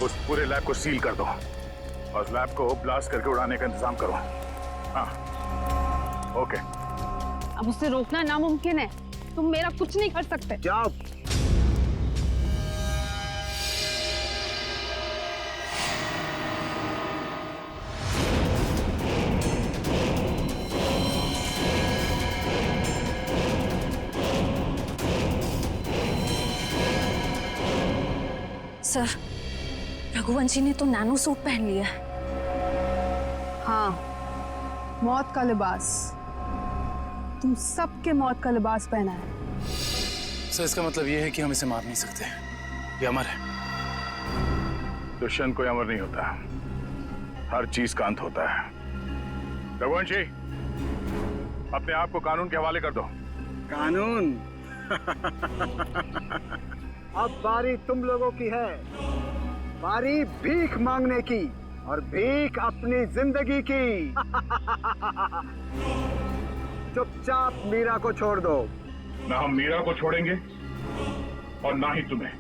उस पूरे लैब को सील कर दो और लैब को ब्लास्ट करके उड़ाने का इंतजाम करो। हाँ, ओके। अब उसे रोकना नामुमकिन है। तुम मेरा कुछ नहीं कर सकते। जाओ। सर, रघुवंशी ने तो नैनो सूट पहन लिया है। हाँ, मौत का लिबास। तुम सबके मौत का लिबास पहना है। सर, इसका मतलब ये है कि हम इसे मार नहीं सकते। ये अमर है। दुश्मन कोई अमर नहीं होता, हर चीज का अंत होता है। रघुवंशी, अपने आप को कानून के हवाले कर दो। कानून? अब बारी तुम लोगों की है। बारी भीख मांगने की, और भीख अपनी जिंदगी की। चुपचाप मीरा को छोड़ दो। ना हम मीरा को छोड़ेंगे और ना ही तुम्हें।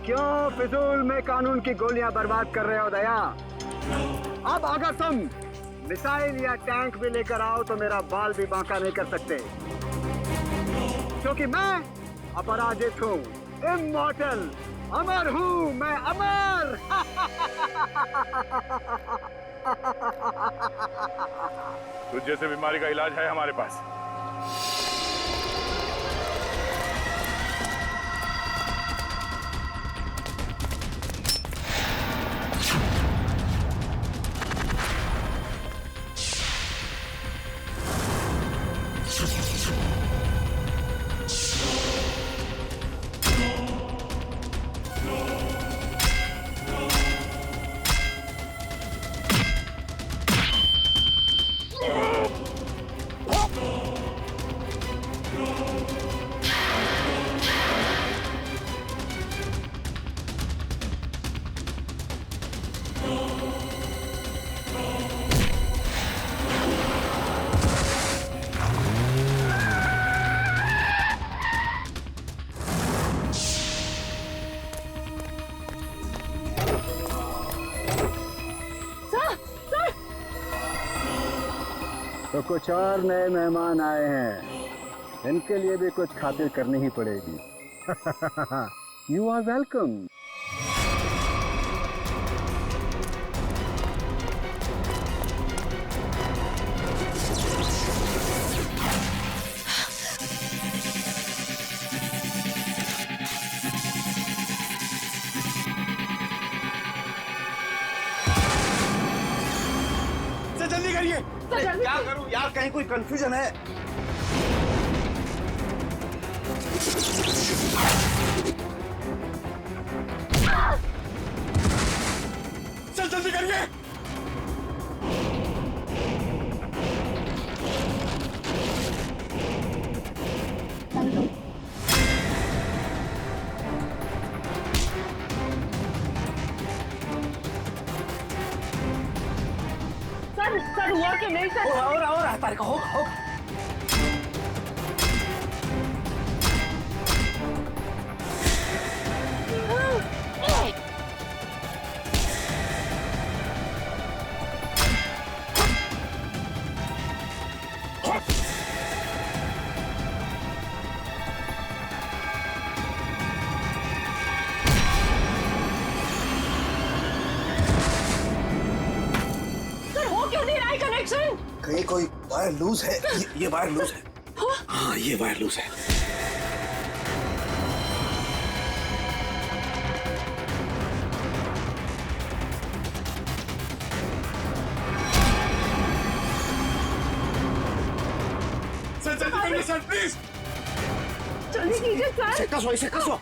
क्यों फिजूल में कानून की गोलियां बर्बाद कर रहे हो दया? अब अगर तुम मिसाइल या टैंक भी लेकर आओ तो मेरा बाल भी बांका नहीं कर सकते, क्योंकि मैं अपराजित हूँ, इमॉर्टल, अमर हूँ मैं, अमर। तुझ जैसे बीमारी का इलाज है हमारे पास। तो कुछ और नए मेहमान आए हैं, इनके लिए भी कुछ खातिर करनी ही पड़ेगी। You are welcome. जल्दी करिए। क्या करूं यार, कहीं कोई कंफ्यूजन है? चल जल्दी करिए। सर हुआ कि नहीं सर? और तारिका होगा। कहीं कोई वायर लूज है। ये वायर लूज है। हाँ, ये वायर लूज है। सर जल्दी करिए सर, प्लीज। जल्दी कीजिए सर। इसे कसो।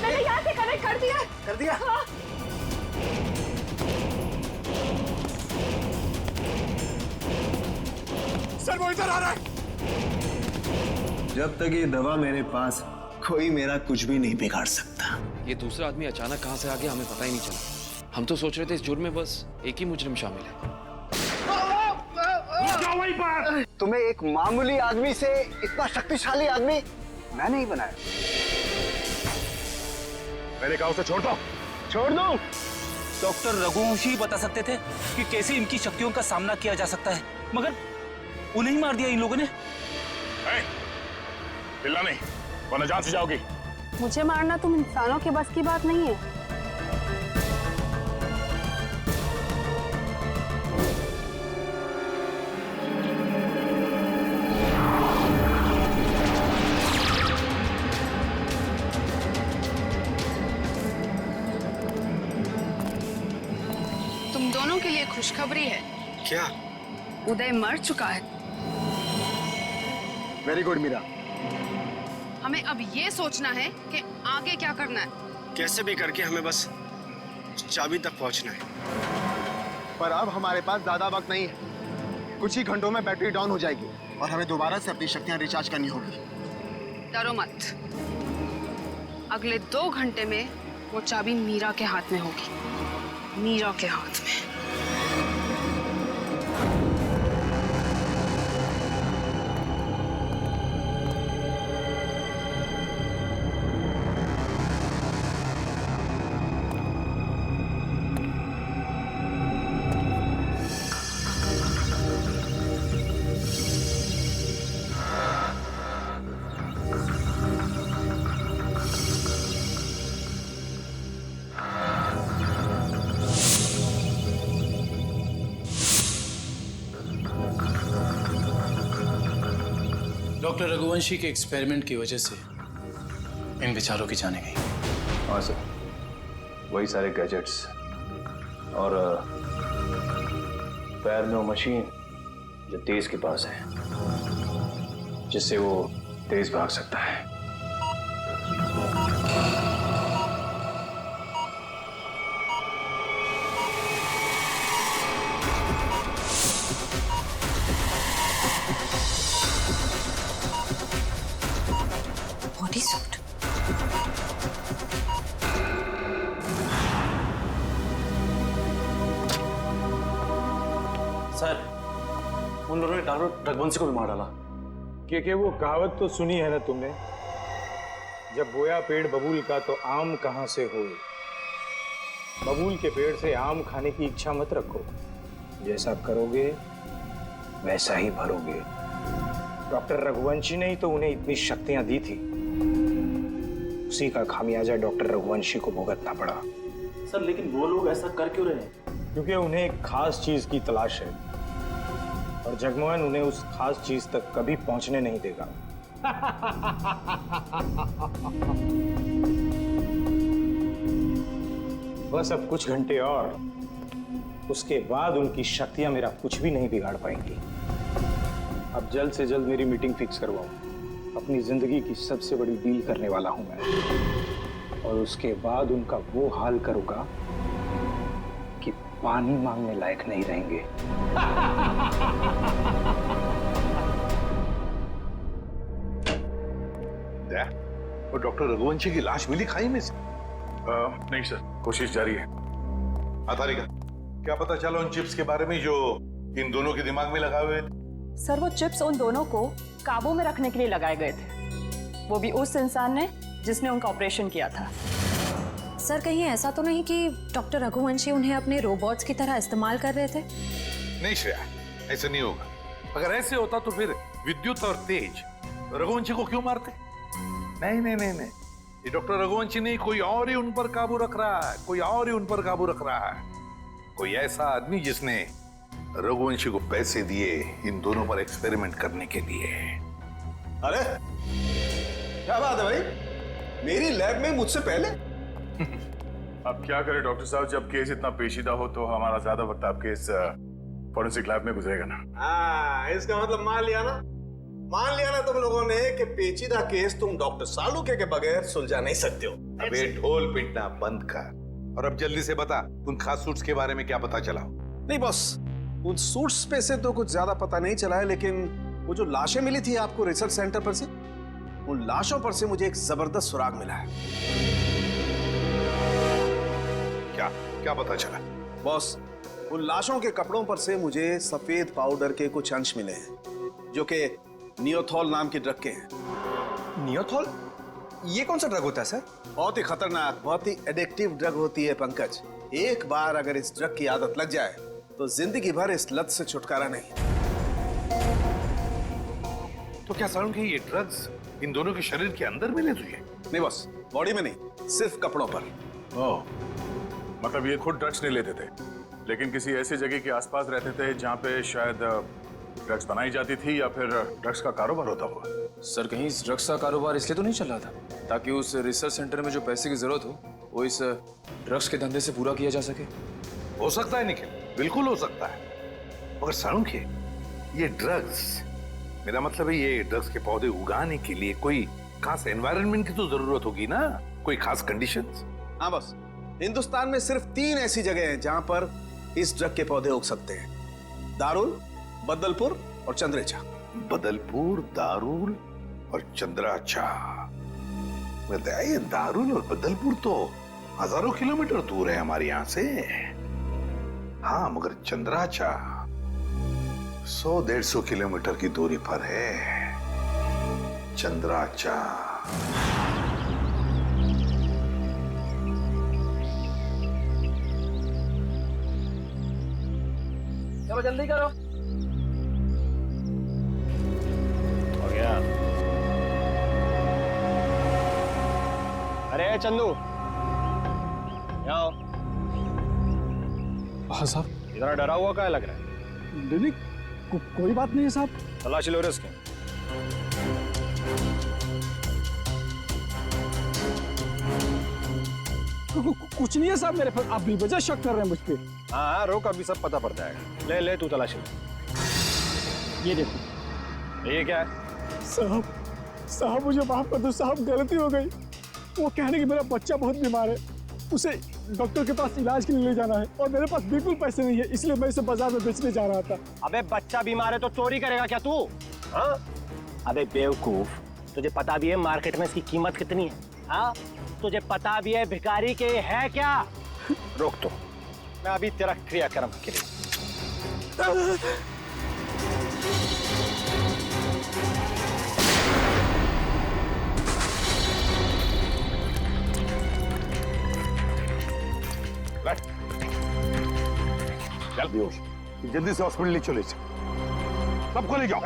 मैंने यहाँ से कनेक्ट कर दिया। कर दिया? हाँ। सर वो इधर आ रहा है। जब तक ये दवा मेरे पास, कोई मेरा कुछ भी नहीं बिगाड़ सकता। ये दूसरा आदमी अचानक कहां से आ गया हमें पता ही नहीं चला। हम तो सोच रहे थे इस जुर्म में बस एक ही मुजरिम शामिल है। तुम्हें एक मामूली आदमी से इतना शक्तिशाली आदमी मैं नहीं बनाया। मैंने कहा उसे छोड़ दो। छोड़ दो। डॉक्टर रघुवंशी ही बता सकते थे कि कैसे इनकी शक्तियों का सामना किया जा सकता है, मगर उन्हें ही मार दिया इन लोगों ने। चिल्ला नहीं वरना जान से जाओगी। मुझे मारना तुम इंसानों के बस की बात नहीं है। तुम दोनों के लिए खुशखबरी है। क्या? उदय मर चुका है। Very good Meera. हमें अब ये सोचना है कि आगे क्या करना है। कैसे भी करके हमें बस चाबी तक पहुंचना है। पर अब हमारे पास ज्यादा वक्त नहीं है। कुछ ही घंटों में बैटरी डाउन हो जाएगी और हमें दोबारा से अपनी शक्तियां रिचार्ज करनी होगी। डरो मत, अगले 2 घंटे में वो चाबी मीरा के हाथ में होगी। मीरा के हाथ में। डॉक्टर रघुवंशी के एक्सपेरिमेंट की वजह से इन बेचारों की जाने गई। हाँ सर, वही सारे गैजेट्स और पैर में वो मशीन जो तेज के पास है, जिससे वो तेज भाग सकता है। Body suit. सर, उन लोगों ने डॉक्टर रघुवंशी को भी मार डाला। क्योंकि वो कहावत तो सुनी है ना तुमने, जब बोया पेड़ बबूल का तो आम कहां से होए। बबूल के पेड़ से आम खाने की इच्छा मत रखो, जैसा करोगे वैसा ही भरोगे। डॉक्टर रघुवंशी ने ही तो उन्हें इतनी शक्तियां दी थी, उसी का खामियाजा डॉक्टर रघुवंशी को भुगतना पड़ा। सर, लेकिन वो लोग ऐसा कर क्यों रहे हैं? क्योंकि उन्हें एक खास चीज की तलाश है और जगमोहन उन्हें उस खास चीज तक कभी पहुंचने नहीं देगा। बस अब कुछ घंटे और, उसके बाद उनकी शक्तियां मेरा कुछ भी नहीं बिगाड़ पाएंगी। अब जल्द से जल्द मेरी मीटिंग फिक्स करवाओ। अपनी जिंदगी की सबसे बड़ी डील करने वाला हूं मैं, और उसके बाद उनका वो हाल करूंगा कि पानी मांगने लायक नहीं रहेंगे। वो डॉक्टर रघुवंशी की लाश मिली खाई में से? नहीं सर, कोशिश जारी है। तारिका, क्या पता चला उन चिप्स के बारे में जो इन दोनों के दिमाग में लगाए हुए थे? सर, वो चिप्स उन दोनों को काबू में रखने के लिए लगाए गए थे, वो भी उस इंसान ने जिसने उनका ऑपरेशन किया था। सर, कहीं ऐसा तो नहीं कि डॉक्टर रघुवंशी उन्हें अपने रोबोट्स की तरह इस्तेमाल कर रहे थे? नहीं श्रेया, ऐसा नहीं होगा। अगर ऐसे होता तो फिर विद्युत और तेज रघुवंशी को क्यों मारते? नहीं नहीं नहीं नहीं, ये डॉक्टर रघुवंशी नहीं, कोई और ही उन पर काबू रख रहा है, कोई और ही उन पर काबू रख रहा है। कोई ऐसा आदमी जिसने रघुवंशी को पैसे दिए इन दोनों पर एक्सपेरिमेंट करने के लिए। अरे क्या बात है भाई, मेरी लैब में मुझसे पहले। अब क्या करें डॉक्टर साहब, जब केस इतना पेचीदा हो तो हमारा ज्यादा वक्त आपके इस फॉरेंसिक लैब में गुजरेगा ना। हाँ, इसका मतलब मान लिया ना तुम लोगों ने कि पेचीदा केस तुम डॉक्टर सालुके के बगैर सुलझा नहीं सकते हो। अबे ढोल पिटना बंद कर और अब जल्दी से बता, उन खास सूट्स के बारे में क्या पता चला? नहीं बॉस, उन सूट्स पे से तो कुछ ज्यादा पता नहीं चला है, लेकिन वो जो लाशें मिली थी आपको रिसर्च सेंटर पर से, उन लाशों पर से मुझे एक जबरदस्त सुराग मिला है। क्या क्या पता चला? बॉस, उन लाशों के कपड़ों पर से मुझे सफेद पाउडर के कुछ अंश मिले हैं, जो कि नियोथॉल नाम के ड्रग के हैं। नियोथॉल? ये कौन सा ड्रग होता है सर? बहुत ही खतरनाक, बहुत ही एडिक्टिव ड्रग होती है पंकज। एक बार अगर इस ड्रग की आदत लग जाए तो जिंदगी भर इस लत से छुटकारा नहीं। तो क्या सारुण के ये ड्रग्स इन दोनों के शरीर के अंदर मिले तुझे? नहीं बॉस, बॉडी में नहीं, सिर्फ कपड़ों पर। ओह, मतलब ये खुद ड्रग्स नहीं लेते थे, लेकिन किसी ऐसी जगह के आसपास रहते थे जहाँ पे शायद ड्रग्स बनाई जाती थी या फिर ड्रग्स का कारोबार होता हुआ। सर कहीं इस ड्रग्स का कारोबार इसलिए तो नहीं चल रहा था ताकि उस रिसर्च सेंटर में जो पैसे की जरूरत हो वो इस ड्रग्स के धंधे से पूरा किया जा सके? हो सकता है निखिल, बिल्कुल हो सकता है, मगर सारुण के ये ड्रग्स, मेरा मतलब है ये ड्रग्स के पौधे उगाने के लिए कोई खास एनवायरनमेंट की तो जरूरत होगी ना, कोई खास कंडीशंस? हाँ बस, हिंदुस्तान में सिर्फ 3 ऐसी जगह हैं जहां पर इस ड्रग के पौधे उग सकते हैं: दारुल, बदलपुर और चंद्रेचा। बदलपुर, दारुल और चंद्राचा। ये दारुल और बदलपुर तो हजारों किलोमीटर दूर है हमारे यहाँ से। हाँ, मगर चंद्राचा 100-150 किलोमीटर की दूरी पर है। चंद्राचा। चलो जल्दी करो। हो गया। अरे चंदू, यहाँ आओ। हाँ साहब। इतना डरा हुआ क्या लग रहा है? नहीं, कोई बात नहीं है साहब। तलाशी लो इसके। कुछ नहीं है साहब मेरे पास, आप बेवजह शक कर रहे हैं मुझ पे। हाँ, रोक, अभी सब पता पड़ जाएगा। ले ले, तू तलाशी ले। ये देखो। ये क्या है? साहब मुझे माफ कर दो साहब, गलती हो गई। वो कहने कि मेरा बच्चा बहुत बीमार है, उसे डॉक्टर के पास इलाज के लिए ले जाना है और मेरे पास बिल्कुल पैसे नहीं है, इसलिए मैं इसे बाजार में बेचने जा रहा था। अबे बच्चा बीमार है तो चोरी करेगा क्या तू? हाँ? अबे बेवकूफ, तुझे पता भी है मार्केट में इसकी कीमत कितनी है? हाँ, तुझे पता भी है भिखारी के है क्या? रोक तो, मैं अभी तेरा क्रियाक्रम के लिए। चल बेहोश, जल्दी से हॉस्पिटल ले चले, सबको ले जाओ।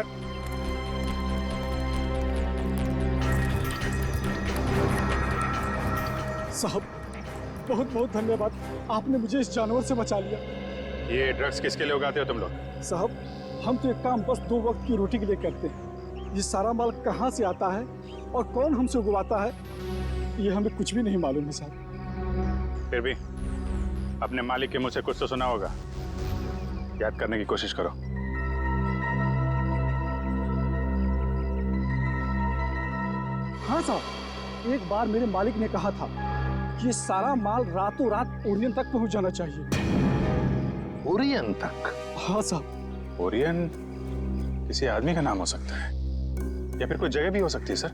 साहब बहुत बहुत धन्यवाद, आपने मुझे इस जानवर से बचा लिया। ये ड्रग्स किसके लिए उगाते हो तुम लोग? साहब हम तो एक काम बस 2 वक्त की रोटी के लिए करते हैं। ये सारा माल कहाँ से आता है और कौन हमसे उगवाता है, ये हमें कुछ भी नहीं मालूम है साहब। फिर भी अपने मालिक के मुंह से कुछ तो सुना होगा, याद करने की कोशिश करो। हाँ साहब, एक बार मेरे मालिक ने कहा था कि ये सारा माल रातों रात ओरियन तक पहुंच जाना चाहिए। ओरियन तक? हाँ साहब। ओरियन किसी आदमी का नाम हो सकता है या फिर कोई जगह भी हो सकती है सर।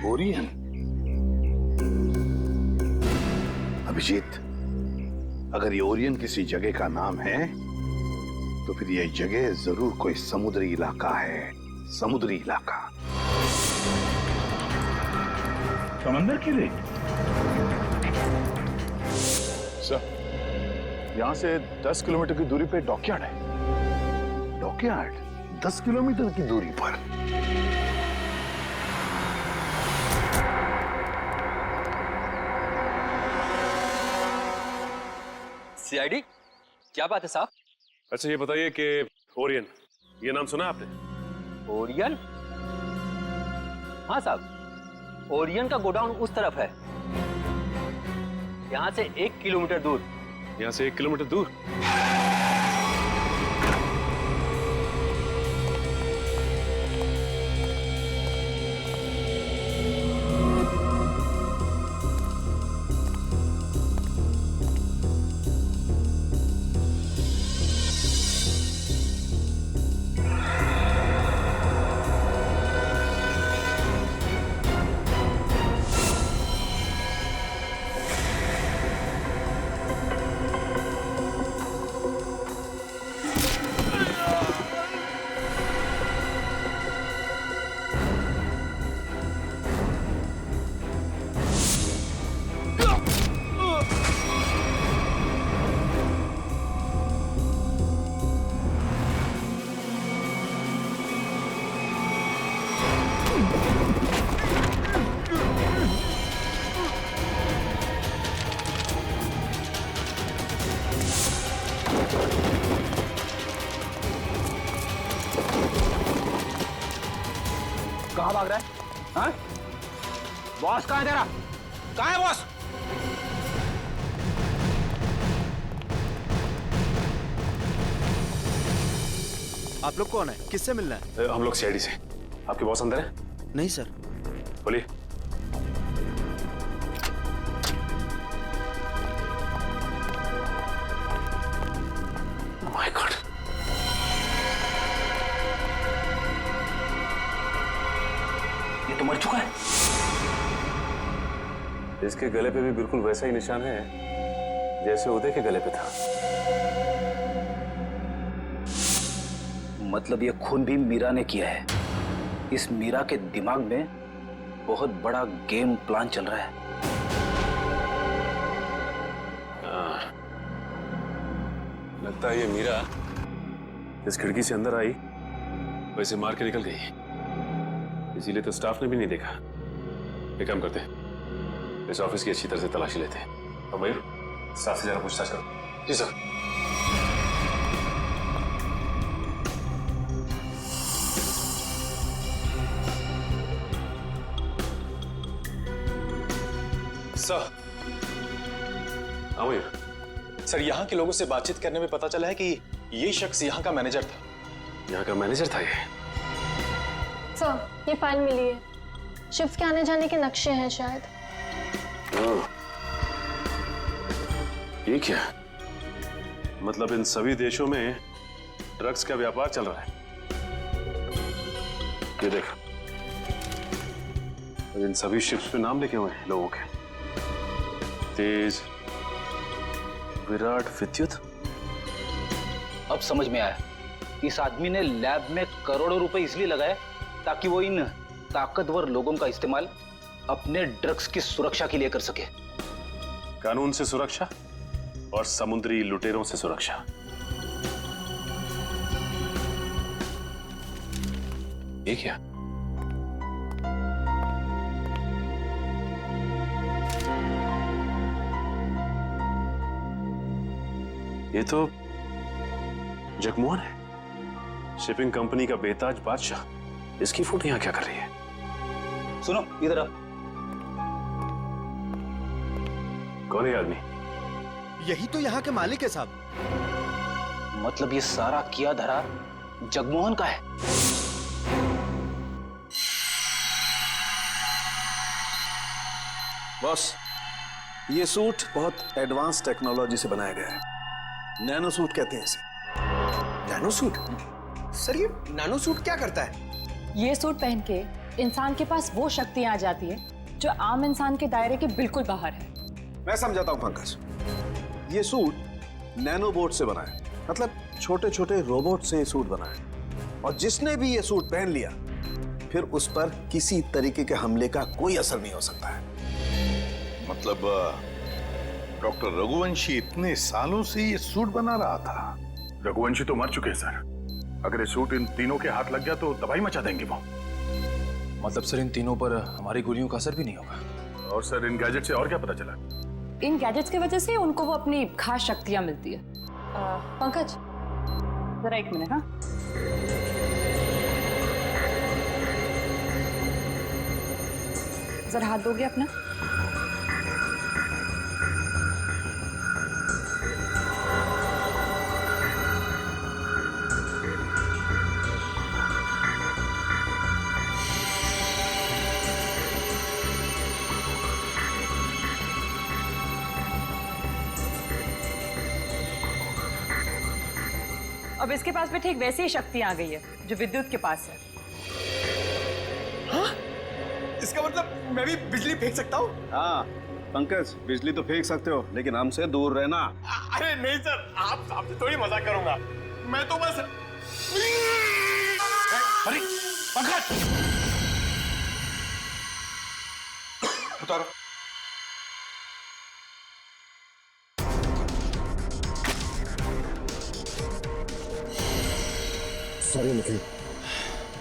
ओरियन? अभिजीत, अगर ये ओरियन किसी जगह का नाम है तो फिर यह जगह जरूर कोई समुद्री इलाका है। समुद्री इलाका। समंदर के लिए? सर, यहां से 10 किलोमीटर की दूरी पे डॉकयार्ड है। डॉकयार्ड? 10 किलोमीटर की दूरी पर? सीआईडी, क्या बात है साहब? अच्छा ये बताइए कि ओरियन, ये नाम सुना आपने? ओरियन? हाँ साहब, ओरियन का गोडाउन उस तरफ है, यहाँ से 1 किलोमीटर दूर। यहाँ से 1 किलोमीटर दूर? कहाँ भाग रहा है? हाँ? बॉस कहाँ है तेरा? कहाँ है बॉस? आप लोग कौन है? किससे मिलना है? हम लोग सीआईडी से। आपके बॉस अंदर है? नहीं सर। बोलिए। माय गॉड, ये तो मर चुका है। इसके गले पे भी बिल्कुल वैसा ही निशान है जैसे उदय के गले पे था। मतलब ये खून भी मीरा ने किया है। इस मीरा के दिमाग में बहुत बड़ा गेम प्लान चल रहा है। लगता है ये मीरा इस खिड़की से अंदर आई, वैसे मार के निकल गई। इसीलिए तो स्टाफ ने भी नहीं देखा। एक काम करते हैं, इस ऑफिस की अच्छी तरह से तलाशी लेते हैं। अब मयूर, स्टाफ से जरा पूछताछ करो। जी सर। सर, हाँ मयूर। सर यहाँ के लोगों से बातचीत करने में पता चला है कि ये शख्स यहाँ का मैनेजर था। यहाँ का मैनेजर था ये? सर, ये फाइल मिली है। शिफ्ट के आने जाने के नक्शे हैं शायद। ये क्या? मतलब इन सभी देशों में ड्रग्स का व्यापार चल रहा है। ये देख, इन सभी शिप्स पे नाम लिखे हुए हैं लोगों के। तेज, विराट, विद्युत। अब समझ में आया। इस आदमी ने लैब में करोड़ों रुपए इसलिए लगाए ताकि वो इन ताकतवर लोगों का इस्तेमाल अपने ड्रग्स की सुरक्षा के लिए कर सके। कानून से सुरक्षा और समुद्री लुटेरों से सुरक्षा। ये क्या? ये तो जगमोहन है, शिपिंग कंपनी का बेताज बादशाह। इसकी फोटो यहां क्या कर रही है? सुनो इधर आ। कौन है आदमी? यही तो यहाँ के मालिक है साहब। मतलब ये सारा किया धरा जगमोहन का है। बॉस, ये सूट बहुत एडवांस टेक्नोलॉजी से बनाया गया है। नैनो सूट कहते हैं इसे। Nano suit? सर ये नैनो सूट क्या करता है? ये सूट पहन के इंसान के पास वो शक्तियां आ जाती है जो आम इंसान के दायरे के बिल्कुल बाहर है। मैं समझाता हूं पंकज। ये सूट नैनो बोट से बना है, मतलब छोटे छोटे रोबोट से ये सूट बना है। और जिसने भी ये सूट पहन लिया फिर उस पर किसी तरीके के हमले का कोई असर नहीं हो सकता है। मतलब डॉक्टर रघुवंशी इतने सालों से ये सूट बना रहा था? रघुवंशी तो मर चुके हैं सर। अगर ये सूट इन तीनों के हाथ लग गया तो तबाही मचा देंगे वो। मतलब सर इन तीनों पर हमारी गोलियों का असर भी नहीं होगा? और सर इन गैजेट से और क्या पता चला? इन गैजेट्स की वजह से उनको वो अपनी खास शक्तियां मिलती है। पंकज, जरा एक मिनट। हाँ, जरा हाथ दोगे अपना? अब इसके पास भी ठीक वैसी ही शक्ति आ गई है जो विद्युत के पास है। हाँ? इसका मतलब मैं भी बिजली फेंक सकता हूँ? हाँ पंकज, बिजली तो फेंक सकते हो लेकिन हमसे दूर रहना। अरे नहीं सर, आप आपसे थोड़ी मजाक करूंगा। मैं तो बस। अरे पंकज, उतारो। Sorry Nikhil.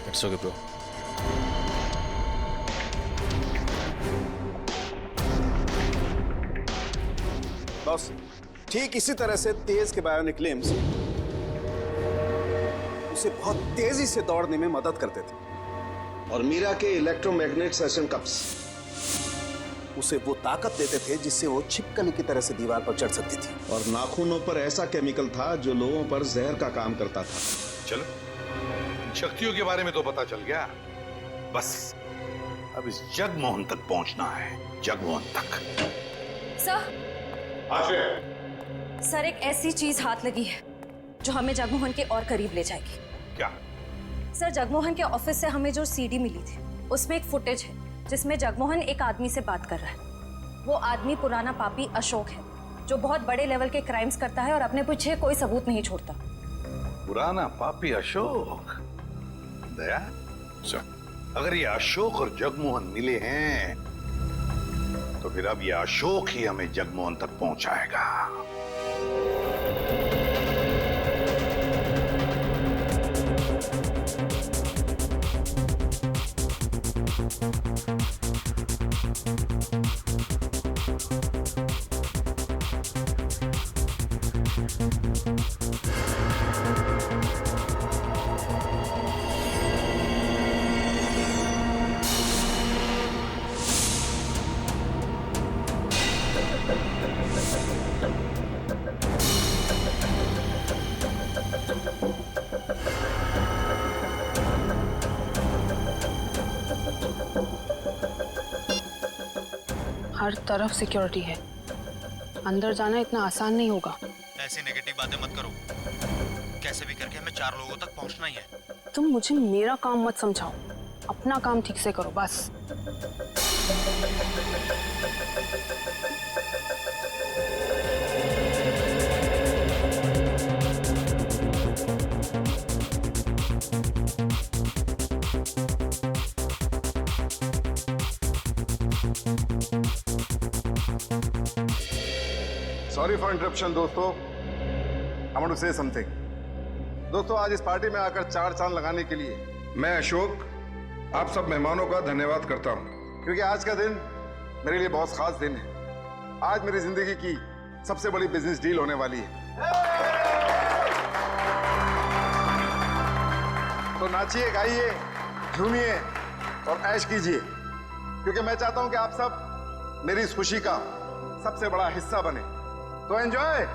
It's okay bro. Boss, ठीक इसी तरह से तेज के बायोनिक लिम्स उसे बहुत तेजी से दौड़ने में मदद करते थे, और मीरा के इलेक्ट्रोमैग्नेट सेशन कप्स उसे वो ताकत देते थे जिससे वो छिपकली की तरह से दीवार पर चढ़ सकती थी। और नाखूनों पर ऐसा केमिकल था जो लोगों पर जहर का काम करता था। चलो, शक्तियों के बारे में तो पता चल गया, बस अब इस जगमोहन तक पहुंचना है, जगमोहन तक। सर एक ऐसी चीज हाथ लगी है जो हमें जगमोहन के और करीब ले जाएगी। क्या? सर जगमोहन के ऑफिस से हमें जो सीडी मिली थी उसमें एक फुटेज है जिसमें जगमोहन एक आदमी से बात कर रहा है। वो आदमी पुराना पापी अशोक है जो बहुत बड़े लेवल के क्राइम्स करता है और अपने पीछे कोई सबूत नहीं छोड़ता। पुराना पापी अशोक? दया, अगर ये अशोक और जगमोहन मिले हैं तो फिर अब ये अशोक ही हमें जगमोहन तक पहुंचाएगा। हर तरफ सिक्योरिटी है, अंदर जाना इतना आसान नहीं होगा। ऐसी नेगेटिव बातें मत करो, कैसे भी करके हमें 4 लोगों तक पहुंचना ही है। तुम मुझे मेरा काम मत समझाओ, अपना काम ठीक से करो बस। सॉरी फॉर इंटरप्शन दोस्तों, I want to say something. दोस्तों, आज इस पार्टी में आकर 4 चांद लगाने के लिए मैं अशोक आप सब मेहमानों का धन्यवाद करता हूं, क्योंकि आज का दिन मेरे लिए बहुत खास दिन है। आज मेरी जिंदगी की सबसे बड़ी बिजनेस डील होने वाली है। तो नाचिए, गाइए, झूमिए और ऐश कीजिए, क्योंकि मैं चाहता हूं कि आप सब मेरी इस खुशी का सबसे बड़ा हिस्सा बने। तो एंजॉय।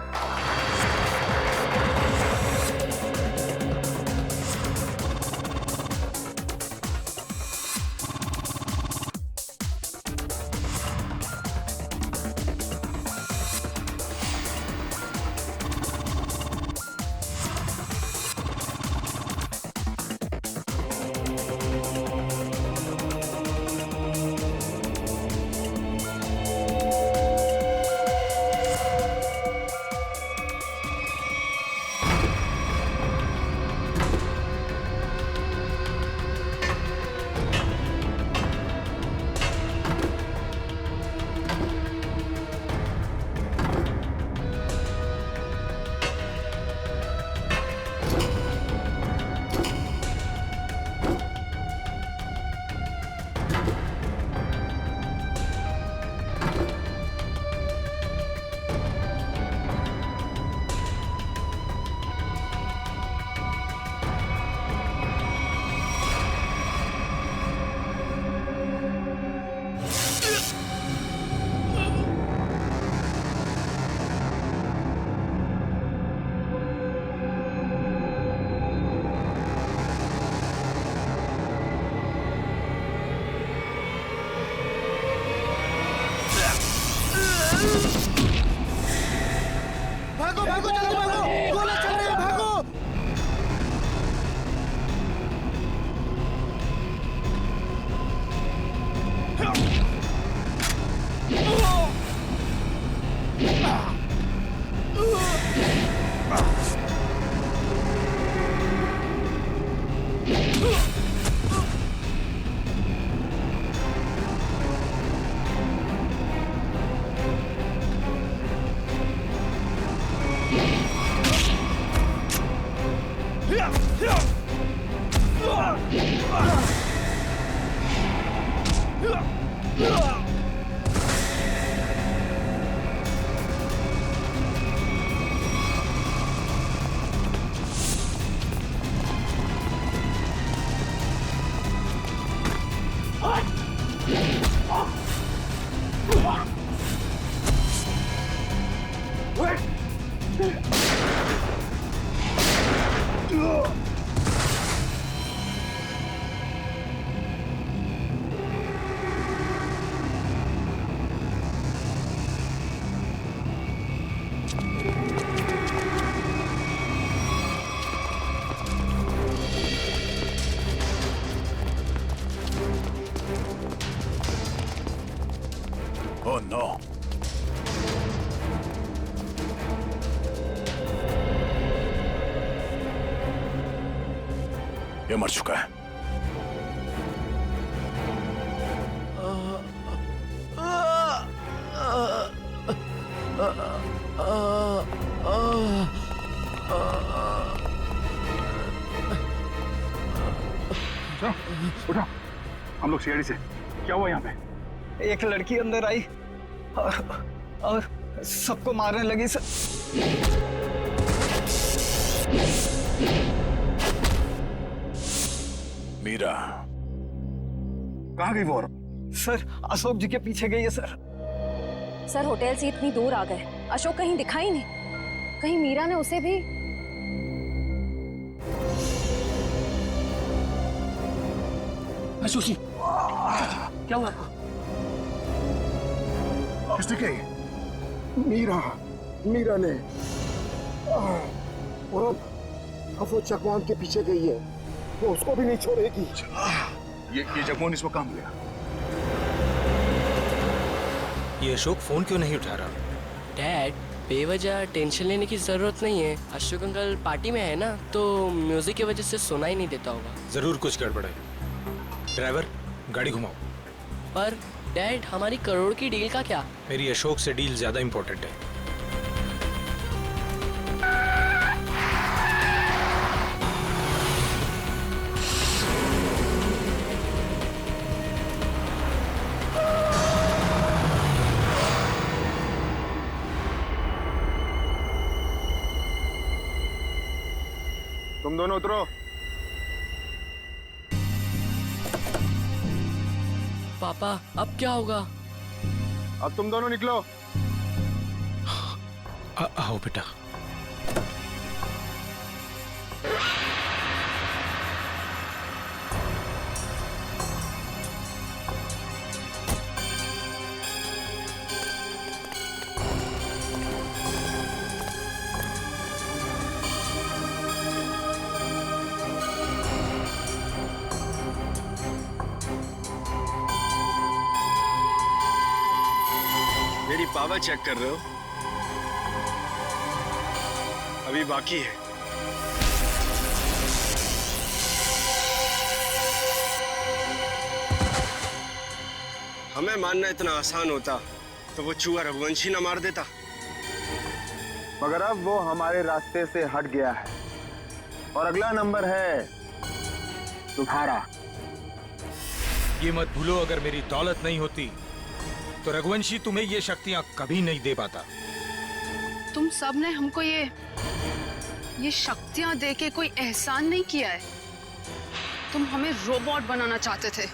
Oh no! ये मर चुका है। उठो, हम लोग सीआईडी से। क्या हुआ यहाँ पे? एक लड़की अंदर आई और सबको मारने लगी सर। मीरा कहाँ गई वो? सर अशोक जी के पीछे गई है सर। सर होटल से इतनी दूर आ गए, अशोक कहीं दिखाई नहीं। कहीं मीरा ने उसे भी। अशोक जी क्या हुआ आपको? किसने कही? मीरा ने। और अब वो जगमोहन के पीछे गई है, वो उसको भी नहीं छोड़ेगी। ये जगमोहन इसको काम लिया। ये अशोक फोन क्यों नहीं उठा रहा? डैड, बेवजह टेंशन लेने की जरूरत नहीं है। अशोक अंकल पार्टी में है ना, तो म्यूजिक की वजह से सुनाई नहीं देता होगा। जरूर कुछ गड़बड़ है। ड्राइवर, गाड़ी घुमाओ। पर डैड, हमारी करोड़ की डील का क्या? मेरी अशोक से डील ज्यादा इंपॉर्टेंट है। तुम दोनों उतरो। पापा, अब क्या होगा? अब तुम दोनों निकलो। आओ बेटा। मेरी पावर चेक कर रहे हो? अभी बाकी है। हमें मानना इतना आसान होता तो वो चूहा रघुवंशी ना मार देता। मगर अब वो हमारे रास्ते से हट गया है और अगला नंबर है तुम्हारा। ये मत भूलो, अगर मेरी दौलत नहीं होती तो रघुवंशी तुम्हें ये शक्तियां कभी नहीं दे पाता। तुम सब ने हमको ये शक्तियां देके कोई एहसान नहीं किया है। तुम हमें रोबोट बनाना चाहते थे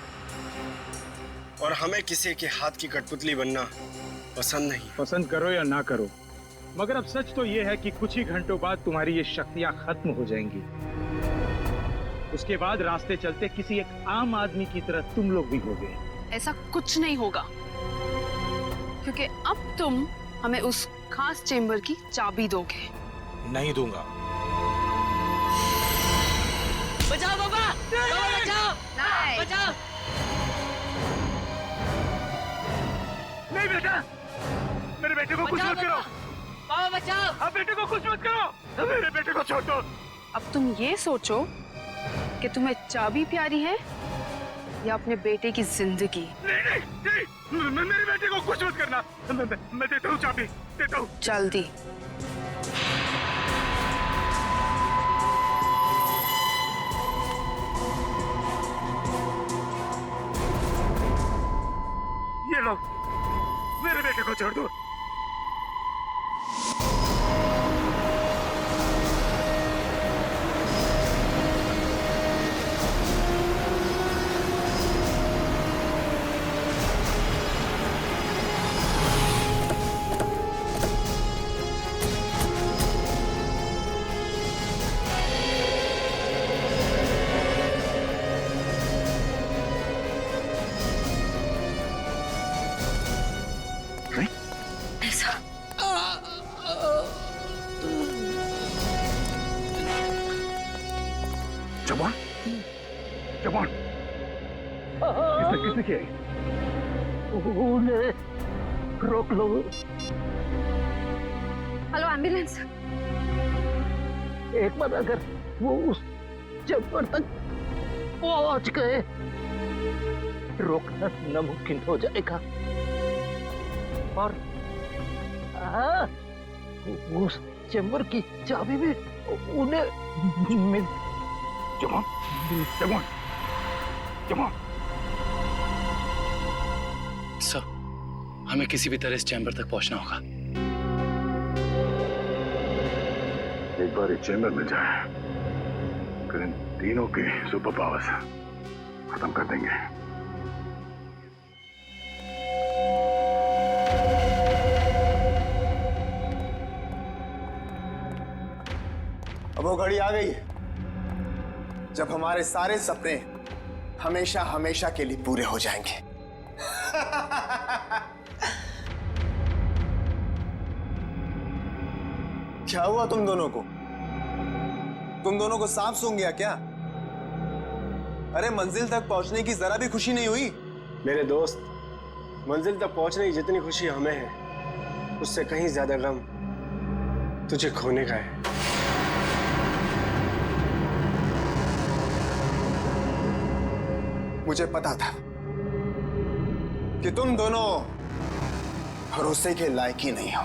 और हमें किसी के हाथ की कठपुतली बनना पसंद नहीं। पसंद करो या ना करो, मगर अब सच तो ये है कि कुछ ही घंटों बाद तुम्हारी ये शक्तियां खत्म हो जाएंगी। उसके बाद रास्ते चलते किसी एक आम आदमी की तरह तुम लोग भी होगे। ऐसा कुछ नहीं होगा, क्योंकि अब तुम हमें उस खास चेंबर की चाबी दोगे। नहीं दूंगा। बचाओ पापा! पापा बचाओ! बचाओ! नहीं बेटा, मेरे बेटे को कुछ मत करो। पापा बचाओ! अब बेटे को कुछ मत करो। मेरे बेटे को छोड़ दो। अब तुम ये सोचो कि तुम्हें चाबी प्यारी है या अपने बेटे की जिंदगी। नहीं, मेरे बेटे को कुछ मत करना। मैं देता हूँ चाबी, देता हूँ। जल्दी। ये लो, मेरे बेटे को छोड़ दो। किसने किया? उन्हें रोक लो। Hello ambulance. एक बार अगर वो उस चैम्बर तक पहुंच गए रोकना नामुमकिन हो जाएगा। और उस चैम्बर की चाबी भी उन्हें मिल। जवान, जवान, जवान। सर, हमें किसी भी तरह इस चैम्बर तक पहुंचना होगा। एक बार ये चैम्बर मिल जाए फिर इन तीनों की सुपर पावर्स खत्म कर देंगे। अब वो घड़ी आ गई जब हमारे सारे सपने हमेशा हमेशा के लिए पूरे हो जाएंगे। क्या हुआ तुम दोनों को? तुम दोनों को सांप सूंघ गया क्या? अरे मंजिल तक पहुंचने की जरा भी खुशी नहीं हुई? मेरे दोस्त, मंजिल तक पहुंचने की जितनी खुशी हमें है उससे कहीं ज्यादा गम तुझे खोने का है। मुझे पता था कि तुम दोनों भरोसे के लायक ही नहीं हो।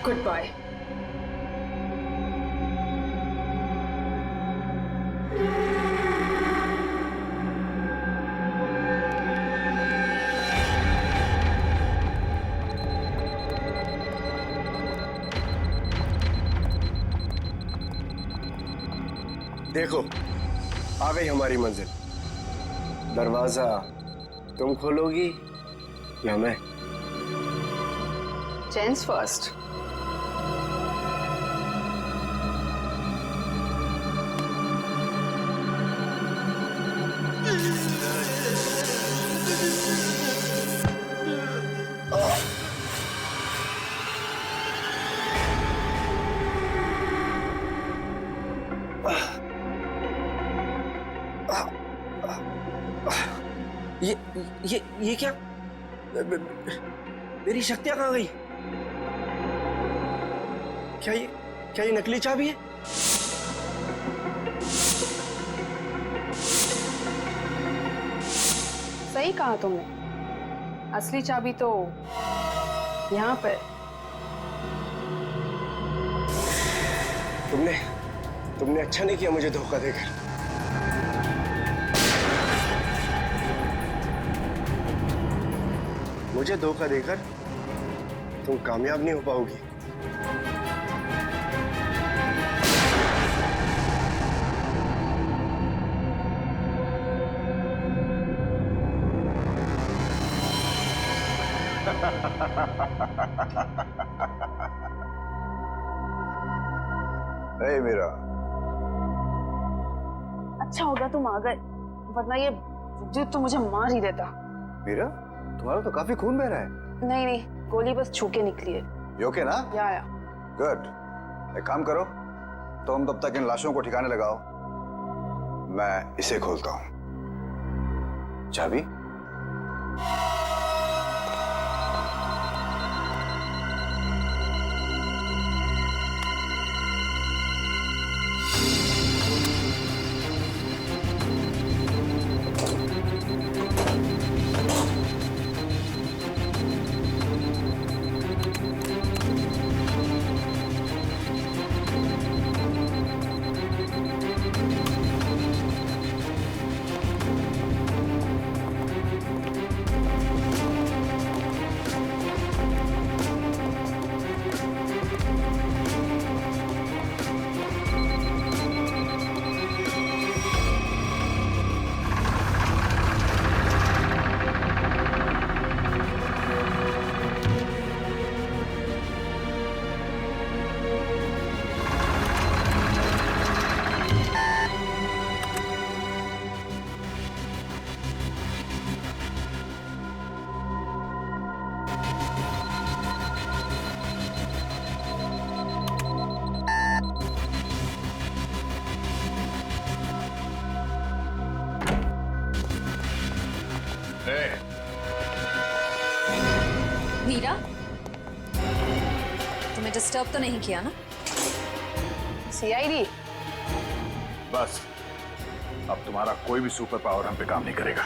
Goodbye. देखो, आ गई हमारी मंजिल। दरवाजा तुम खोलोगी या मैं? Gents first. ये क्या? मेरी शक्तियां कहाँ गई? क्या ये नकली चाबी है? सही कहा तुमने, असली चाबी तो यहाँ पर। तुमने अच्छा नहीं किया मुझे धोखा देकर। मुझे धोखा देकर तुम कामयाब नहीं हो पाओगी। ए मीरा, अच्छा होगा तुम आ गए, वरना ये विद्युत तो मुझे मार ही देता। मीरा, तुम्हारा तो काफी खून बह रहा है। नहीं, गोली बस छू के निकली है। You okay ना? या। गुड। एक काम करो, तुम तब तक इन लाशों को ठिकाने लगाओ, मैं इसे खोलता हूं। चाबी? मीरा, तुम्हें डिस्टर्ब तो नहीं किया ना? सीआईडी, बस अब तुम्हारा कोई भी सुपर पावर हम पे काम नहीं करेगा।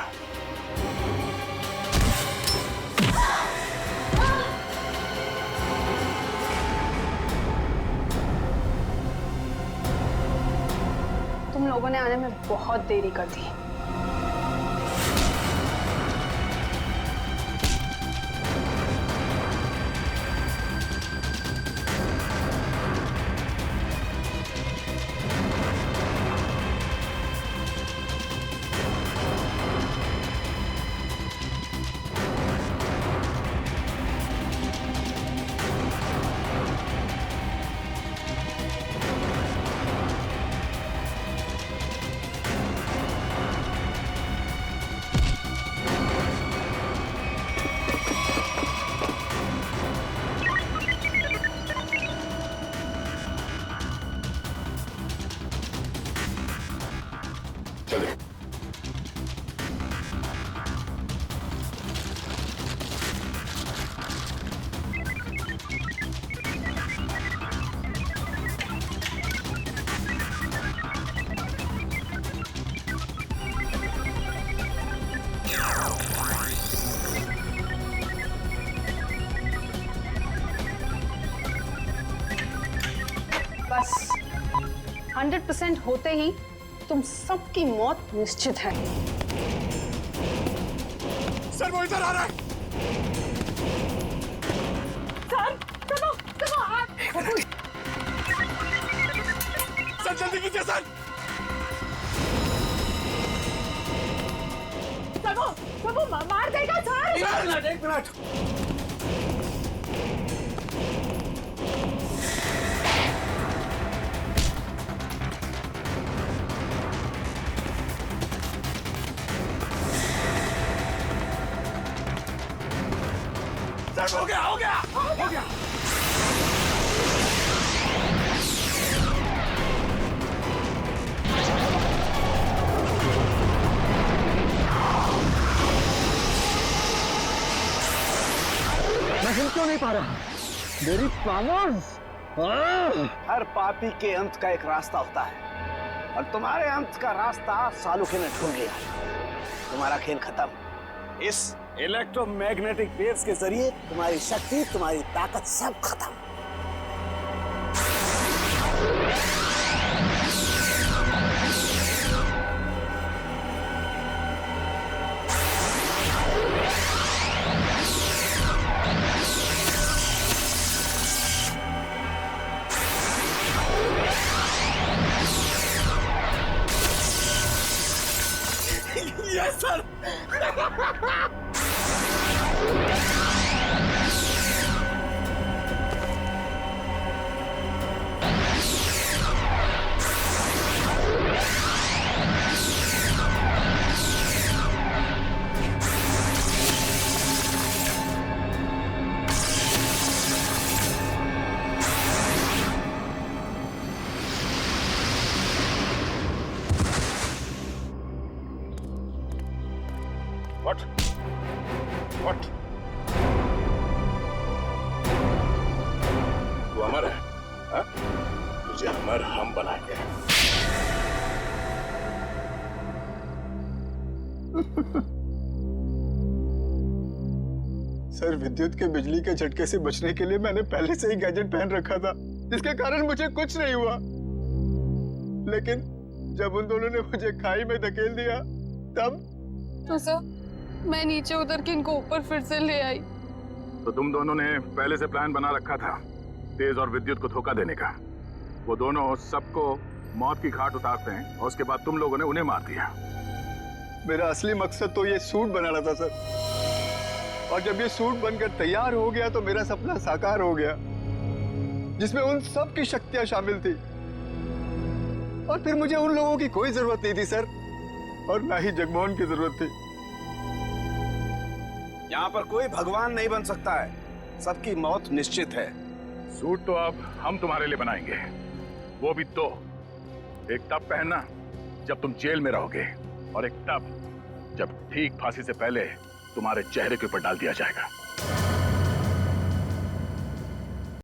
तुम लोगों ने आने में बहुत देरी कर दी। चले। बस 100% होते ही तुम सबकी मौत निश्चित है। सर वो इधर आ रहा है। सर, सर जल्दी कीजिए सर। वो मार देगा सर। एक मिनट। हो गया हो गया हो गया। मैं हिल क्यों नहीं पा रहा? मेरी पावर्स। हर पापी के अंत का एक रास्ता होता है और तुम्हारे अंत का रास्ता सालुखे ने ढूंढ लिया। तुम्हारा खेल खत्म। इस इलेक्ट्रोमैग्नेटिक वेव्स के जरिए तुम्हारी शक्ति, तुम्हारी ताकत सब खत्म। Yes sir. What? तू अमर है, हाँ? तुझे अमर हम बनाएंगे। सर विद्युत के बिजली के झटके से बचने के लिए मैंने पहले से ही गैजेट पहन रखा था, जिसके कारण मुझे कुछ नहीं हुआ। लेकिन जब उन दोनों ने मुझे खाई में धकेल दिया तब तो सर मैं नीचे उतर के इनको ऊपर फिर से ले आई। तो तुम दोनों ने पहले से प्लान बना रखा था तेज और विद्युत को धोखा देने का। वो दोनों सबको मौत की घाट उतारते हैं और उसके बाद तुम लोगों ने उन्हें मार दिया। मेरा असली मकसद तो ये सूट बनाना था सर, और जब ये सूट बनकर तैयार हो गया तो मेरा सपना साकार हो गया, जिसमें उन सब की शक्तियां शामिल थी। और फिर मुझे उन लोगों की कोई जरूरत नहीं थी सर, और ना ही जगमोहन की जरूरत थी। यहाँ पर कोई भगवान नहीं बन सकता है, सबकी मौत निश्चित है। सूट तो अब हम तुम्हारे लिए बनाएंगे, वो भी दो। एक तब पहनना जब तुम जेल में रहोगे, और एक तब जब ठीक फांसी से पहले तुम्हारे चेहरे के ऊपर डाल दिया जाएगा।